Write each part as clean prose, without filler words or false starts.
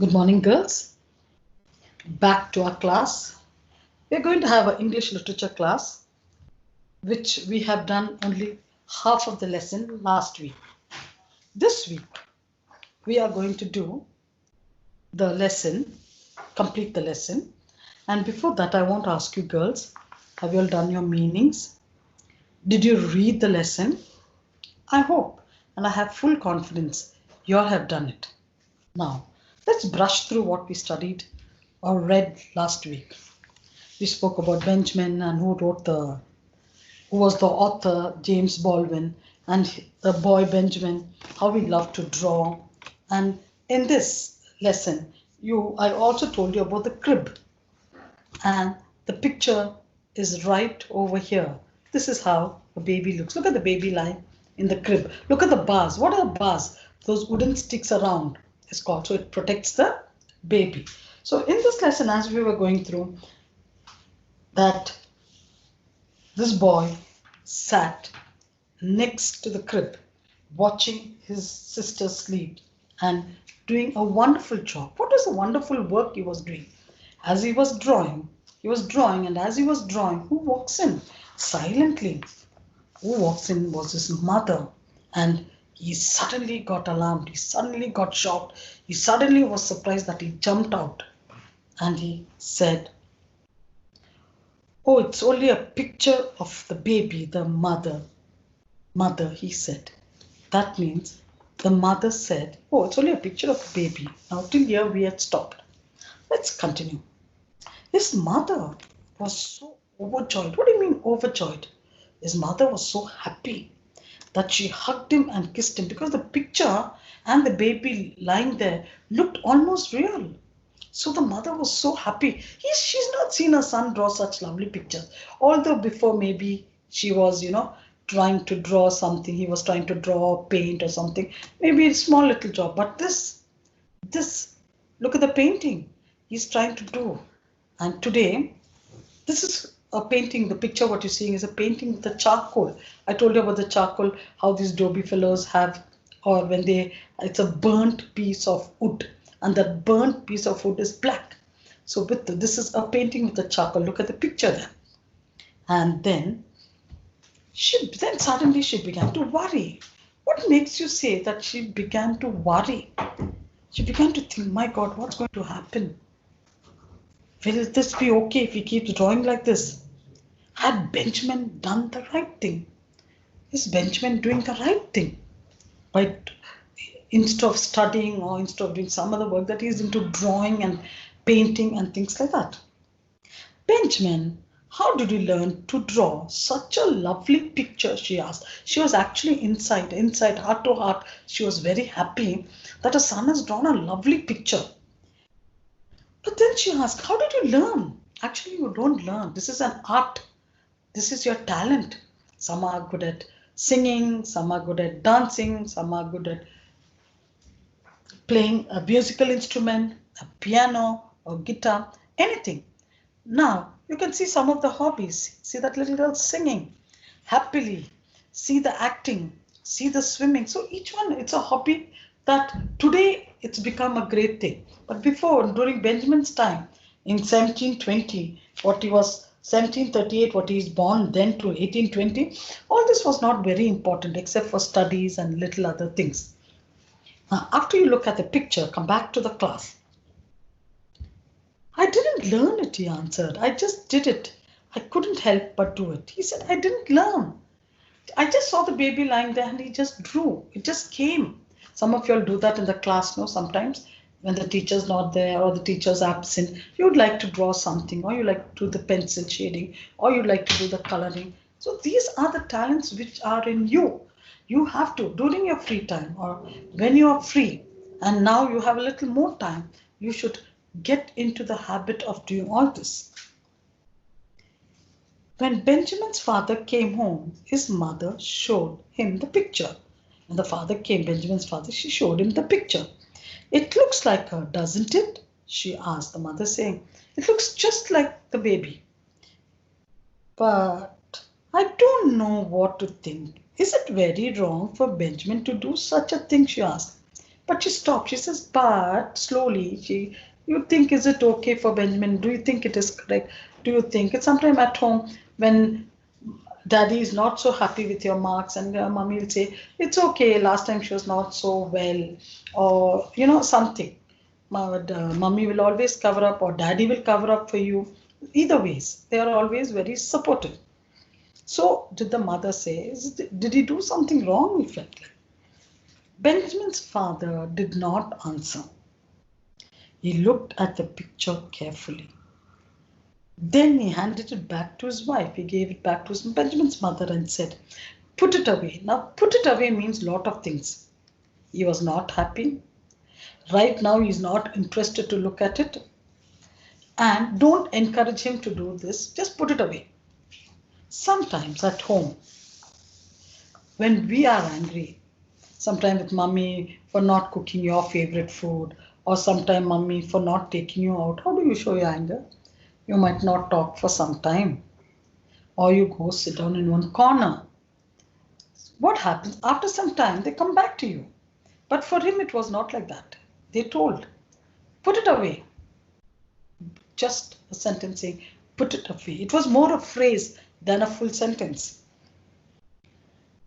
Good morning, girls. Back to our class. We're going to have an English literature class, which we have done only half of the lesson last week. This week, we are going to do the lesson, complete the lesson. And before that, I want to ask you, girls, have you all done your meanings? Did you read the lesson? I hope, and I have full confidence you all have done it. Now, let's brush through what we studied or read last week. We spoke about Benjamin and who was the author, James Baldwin, and the boy Benjamin, how he loved to draw. And in this lesson, I also told you about the crib. And the picture is right over here. This is how a baby looks. Look at the baby lying in the crib. Look at the bars. What are the bars? Those wooden sticks around is called. So it protects the baby. So in this lesson, as we were going through, that this boy sat next to the crib, watching his sister sleep and doing a wonderful job. What was the wonderful work he was doing? As he was drawing, and as he was drawing, who walks in silently? Who walks in was his mother, and he suddenly got alarmed. He suddenly got shocked. He suddenly was surprised that he jumped out and he said, "Oh, it's only a picture of the baby, the mother." Mother, he said. That means the mother said, "Oh, it's only a picture of a baby." Now, till here we had stopped. Let's continue. His mother was so overjoyed. What do you mean overjoyed? His mother was so happy that she hugged him and kissed him because the picture and the baby lying there looked almost real. So the mother was so happy. She's not seen her son draw such lovely pictures. Although before maybe she was, trying to draw something. He was trying to draw, paint or something. Maybe a small little job. But this, look at the painting he's trying to do. And today, this is a painting. The picture what you're seeing is a painting with the charcoal. I told you about the charcoal, how these Dobie fellows have, or when it's a burnt piece of wood, and that burnt piece of wood is black. So this is a painting with the charcoal. Look at the picture there. And then suddenly she began to worry. What makes you say that she began to worry? She began to think, my God, what's going to happen? Will this be okay if he keeps drawing like this? Had Benjamin done the right thing? Is Benjamin doing the right thing? By instead of studying or instead of doing some other work, that he's into drawing and painting and things like that. Benjamin, how did you learn to draw such a lovely picture? She asked. She was actually inside, heart to heart. She was very happy that her son has drawn a lovely picture. But then she asked, how did you learn? Actually, you don't learn. This is an art. This is your talent. Some are good at singing, some are good at dancing, some are good at playing a musical instrument, a piano or guitar, anything. Now, you can see some of the hobbies. See that little girl singing happily. See the acting. See the swimming. So each one, it's a hobby that today it's become a great thing. But before, during Benjamin's time, in 1720, what he was 1738, what he is born then to 1820, all this was not very important except for studies and little other things. Now, after you look at the picture, come back to the class. I didn't learn it, he answered. I just did it. I couldn't help but do it. He said, I didn't learn. I just saw the baby lying there and he just drew. It just came. Some of you all do that in the class, no? Sometimes when the teacher's not there or the teacher's absent, you would like to draw something, or you like to do the pencil shading, or you like to do the coloring. So these are the talents which are in you. You have to, during your free time or when you are free, and now you have a little more time, you should get into the habit of doing all this. When Benjamin's father came home, his mother showed him the picture. When the father came, Benjamin's father, she showed him the picture. It looks like her, doesn't it? She asked the mother, saying, it looks just like the baby. But I don't know what to think. Is it very wrong for Benjamin to do such a thing? She asked. But she stopped. She says, but slowly, you think, is it okay for Benjamin? Do you think it is correct? Do you think it's sometime at home when daddy is not so happy with your marks and your mommy will say, it's okay, last time she was not so well, or something. Mummy will always cover up or daddy will cover up for you. Either ways, they are always very supportive. So did the mother say, did he do something wrong? He felt like. Benjamin's father did not answer. He looked at the picture carefully. Then he handed it back to his wife. He gave it back to Benjamin's mother and said, put it away. Now, put it away means a lot of things. He was not happy. Right now, he's not interested to look at it. And don't encourage him to do this. Just put it away. Sometimes at home, when we are angry, sometimes with mommy for not cooking your favorite food, or sometimes mommy for not taking you out, how do you show your anger? You might not talk for some time, or you go sit down in one corner. What happens? After some time, they come back to you. But for him, it was not like that. They told, put it away. Just a sentence saying, put it away. It was more a phrase than a full sentence.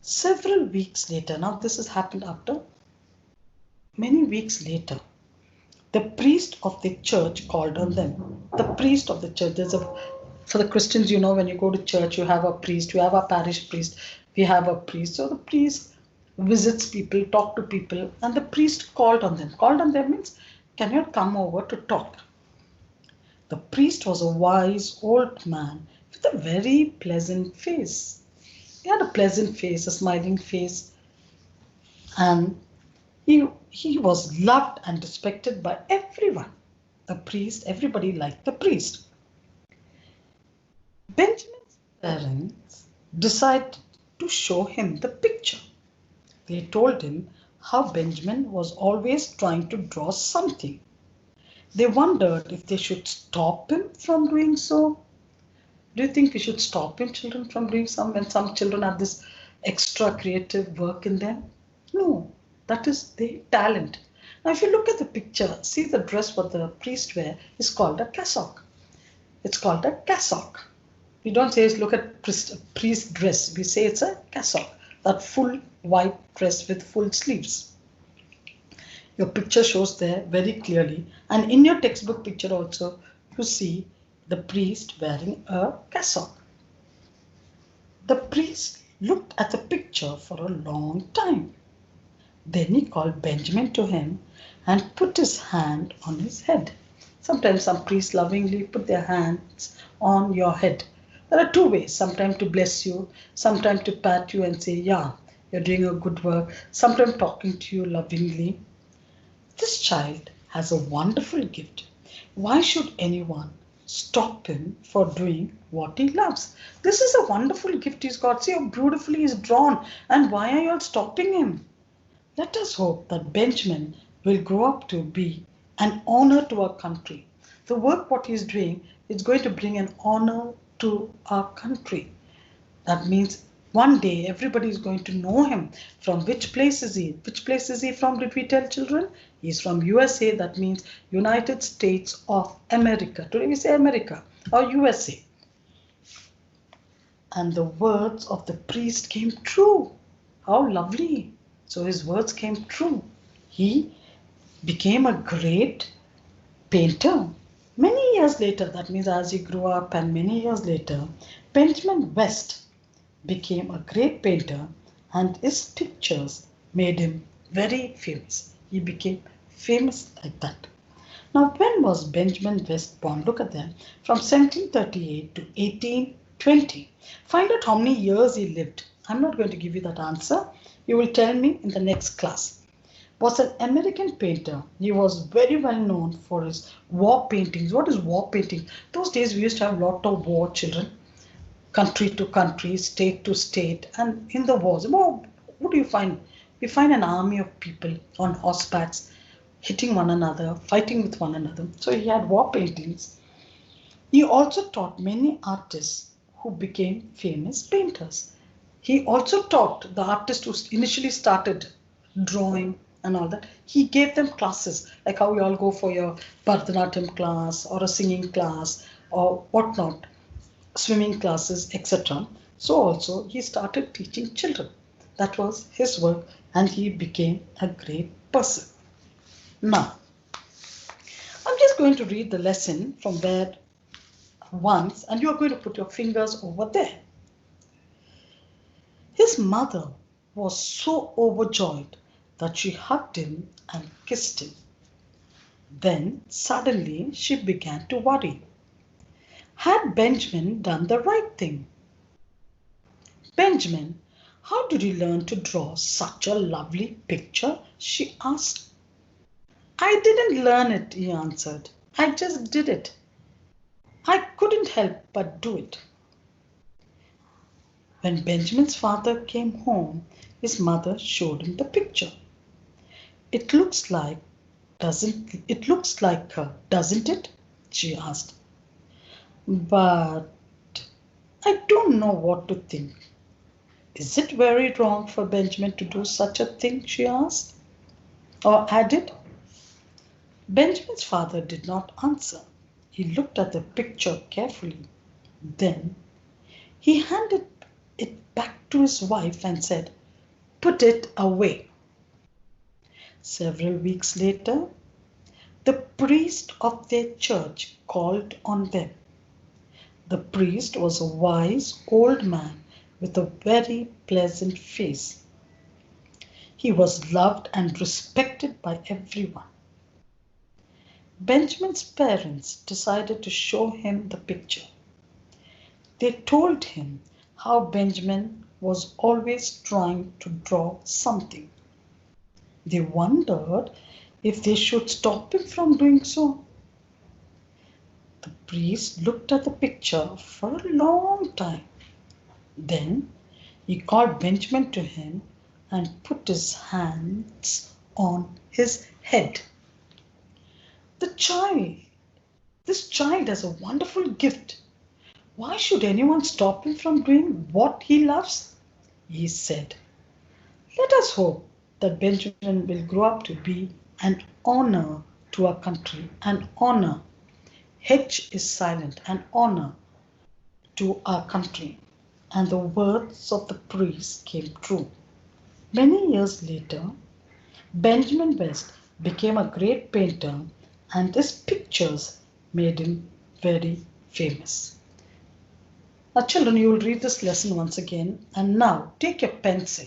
Several weeks later, now this has happened after many weeks later, the priest of the church called on them. The priest of the church, for the Christians, when you go to church, you have a priest, you have a parish priest, we have a priest. So the priest visits people, talk to people, and the priest called on them. Called on them means, can you come over to talk? The priest was a wise old man with a very pleasant face. He had a pleasant face, a smiling face, and he was loved and respected by everyone. The priest, everybody liked the priest. Benjamin's parents decided to show him the picture. They told him how Benjamin was always trying to draw something. They wondered if they should stop him from doing so. Do you think we should stop children from doing some when some children have this extra creative work in them? No, that is their talent. Now, if you look at the picture, see the dress what the priest wear is called a cassock. It's called a cassock. We don't say look at priest dress. We say it's a cassock, that full white dress with full sleeves. Your picture shows there very clearly, and in your textbook picture also you see the priest wearing a cassock. The priest looked at the picture for a long time. Then he called Benjamin to him and put his hand on his head. Sometimes some priests lovingly put their hands on your head. There are two ways, sometimes to bless you, sometimes to pat you and say, yeah, you're doing a good work, sometimes talking to you lovingly. This child has a wonderful gift. Why should anyone stop him for doing what he loves? This is a wonderful gift he's got. See how beautifully he's drawn. And why are you all stopping him? Let us hope that Benjamin will grow up to be an honor to our country. The work what he's doing is going to bring an honor to our country. That means one day everybody is going to know him. From which place is he? Which place is he from? Did we tell children? He's from USA. That means United States of America. Today we say America or USA. And the words of the priest came true. How lovely. So his words came true. He became a great painter. Many years later, that means as he grew up and many years later, Benjamin West became a great painter and his pictures made him very famous. He became famous like that. Now, when was Benjamin West born? Look at that. From 1738 to 1820. Find out how many years he lived. I'm not going to give you that answer. You will tell me in the next class. Was an American painter. He was very well known for his war paintings. What is war painting? Those days we used to have a lot of war children. Country to country, state to state, and in the wars. What do you find? We find an army of people on horsebacks, hitting one another, fighting with one another. So he had war paintings. He also taught many artists who became famous painters. He also taught the artists who initially started drawing and all that. He gave them classes, like how we all go for your Bharatanatyam class or a singing class or whatnot, swimming classes, etc. So also he started teaching children. That was his work, and he became a great person. Now, I'm just going to read the lesson from there once, and you're going to put your fingers over there. His mother was so overjoyed that she hugged him and kissed him. Then suddenly she began to worry. Had Benjamin done the right thing? Benjamin, how did you learn to draw such a lovely picture? She asked. I didn't learn it, he answered. I just did it. I couldn't help but do it. When Benjamin's father came home, his mother showed him the picture. It looks like her, doesn't it? She asked. But I don't know what to think. Is it very wrong for Benjamin to do such a thing? She asked, or added. Benjamin's father did not answer. He looked at the picture carefully. Then he handed it back to his wife and said, Put it away. Several weeks later, the priest of their church called on them. The priest was a wise old man with a very pleasant face. He was loved and respected by everyone. Benjamin's parents decided to show him the picture. They told him how Benjamin was always trying to draw something. They wondered if they should stop him from doing so. The priest looked at the picture for a long time. Then he called Benjamin to him and put his hands on his head. This child has a wonderful gift. Why should anyone stop him from doing what he loves? He said. Let us hope that Benjamin will grow up to be an honor to our country, an honor. H is silent, an honor to our country. And the words of the priest came true. Many years later, Benjamin West became a great painter, and his pictures made him very famous. Now, children, you will read this lesson once again, and now take your pencil.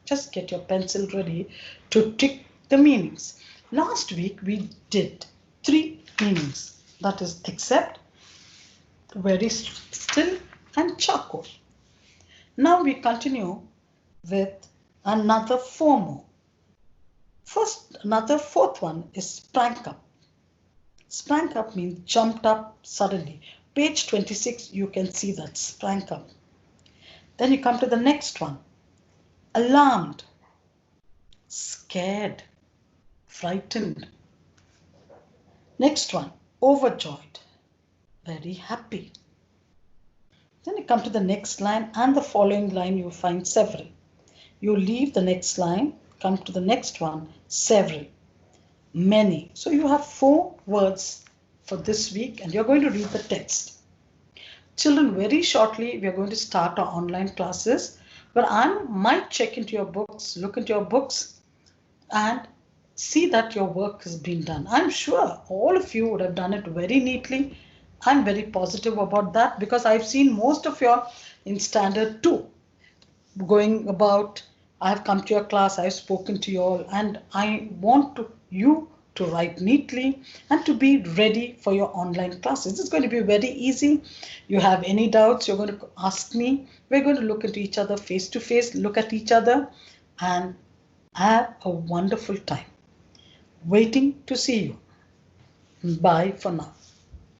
Just get your pencil ready to tick the meanings. Last week we did 3 meanings, that is accept, very still, and charcoal. Now we continue with another 4 more. First, another 4th one is sprang up. Sprang up means jumped up suddenly. Page 26, you can see that, sprang up. Then you come to the next one. Alarmed, scared, frightened. Next one, overjoyed, very happy. Then you come to the next line, and the following line you find several. You leave the next line, come to the next one, several, many. So you have 4 words for this week, and you're going to read the text. Children, very shortly we are going to start our online classes, but I might check into your books, look into your books, and see that your work has been done. I'm sure all of you would have done it very neatly. I'm very positive about that, because I've seen most of you in standard 2 going about. I've come to your class, I've spoken to you all, and I want you to write neatly and to be ready for your online classes. It's going to be very easy. You have any doubts, you're going to ask me. We're going to look into each other face to face, look at each other, and have a wonderful time. Waiting to see you. Bye for now.